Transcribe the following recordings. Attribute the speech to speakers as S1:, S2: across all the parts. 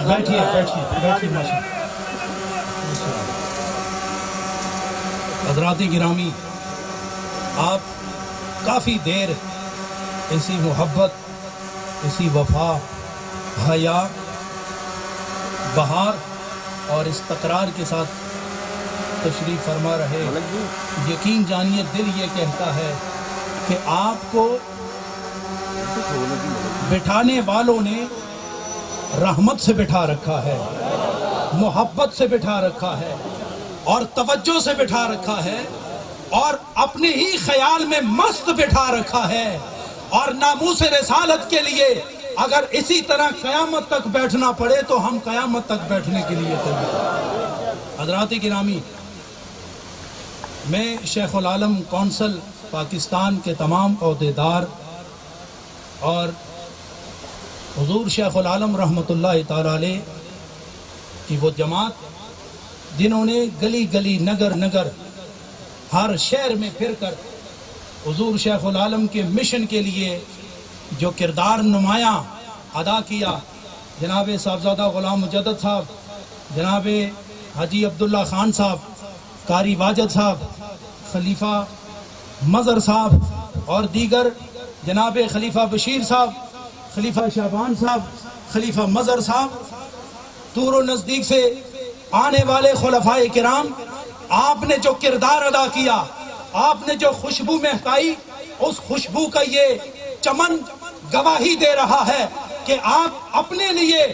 S1: بیٹھیے ماشاء اللہ۔ حضرات گرامی، آپ کافی دیر اسی محبت، اسی وفا، حیا، بہار اور اس تکرار کے ساتھ تشریف فرما رہے۔ یقین جانیے دل یہ کہتا ہے کہ آپ کو بٹھانے والوں نے رحمت سے بٹھا رکھا ہے، محبت سے بٹھا رکھا ہے اور توجہ سے بٹھا رکھا ہے اور اپنے ہی خیال میں مست بٹھا رکھا ہے، اور ناموس رسالت کے لیے اگر اسی طرح قیامت تک بیٹھنا پڑے تو ہم قیامت تک بیٹھنے کے لیے تیار۔ حضرات گرامی، میں شیخ العالم کونسل پاکستان کے تمام عہدیدار اور حضور شیخ العالم رحمۃ اللہ تعالی علیہ کی وہ جماعت جنہوں نے گلی گلی، نگر نگر، ہر شہر میں پھر کر حضور شیخ العالم کے مشن کے لیے جو کردار نمایاں ادا کیا، جناب صاحبزادہ غلام مجدد صاحب، جناب حاجی عبداللہ خان صاحب، قاری واجد صاحب، خلیفہ مظہر صاحب اور دیگر، جناب خلیفہ بشیر صاحب، خلیفہ شعبان صاحب، خلیفہ مظہر صاحب، دور و نزدیک سے آنے والے خلفائے کرام، آپ نے جو کردار ادا کیا، آپ نے جو خوشبو مہکائی، اس خوشبو کا یہ چمن گواہی دے رہا ہے کہ آپ اپنے لیے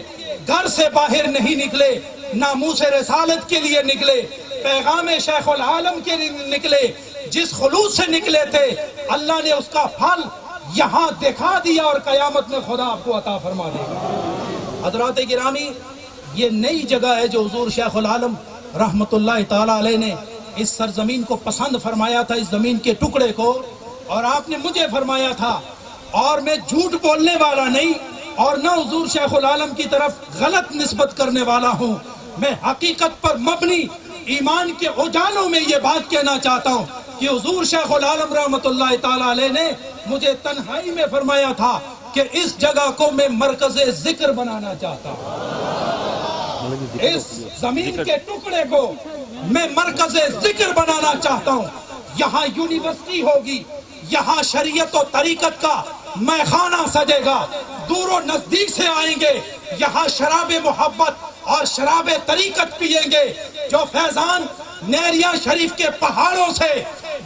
S1: گھر سے باہر نہیں نکلے، ناموس رسالت کے لیے نکلے، پیغام شیخ العالم کے لیے نکلے، جس خلوص سے نکلے تھے اللہ نے اس کا پھل یہاں دکھا دیا اور قیامت میں خدا آپ کو عطا فرما دے گا۔ حضرات گرامی، یہ نئی جگہ ہے جو حضور شیخ العالم رحمت اللہ تعالی علیہ نے اس سرزمین کو پسند فرمایا تھا، اس زمین کے ٹکڑے کو، اور آپ نے مجھے فرمایا تھا، اور میں جھوٹ بولنے والا نہیں اور نہ حضور شیخ العالم کی طرف غلط نسبت کرنے والا ہوں، میں حقیقت پر مبنی ایمان کے اجالوں میں یہ بات کہنا چاہتا ہوں کہ حضور شیخ العالم رحمت اللہ تعالی علیہ نے مجھے تنہائی میں فرمایا تھا کہ اس جگہ کو میں مرکز ذکر بنانا چاہتا ہوں، اس زمین کے ٹکڑے کو میں مرکز ذکر بنانا چاہتا ہوں، یہاں یونیورسٹی ہوگی، یہاں شریعت و طریقت کا میخانہ سجے گا، دور و نزدیک سے آئیں گے، یہاں شراب محبت اور شراب طریقت پیئیں گے، جو فیضان نیریا شریف کے پہاڑوں سے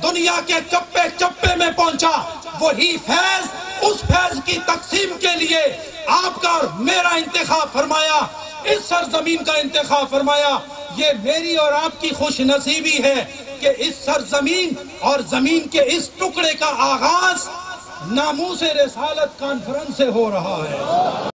S1: دنیا کے چپے چپے میں پہنچا، وہی فیض، اس فیض کی تقسیم کے لیے آپ کا اور میرا انتخاب فرمایا، اس سرزمین کا انتخاب فرمایا۔ یہ میری اور آپ کی خوش نصیبی ہے کہ اس سرزمین اور زمین کے اس ٹکڑے کا آغاز ناموس رسالت کانفرنس سے ہو رہا ہے۔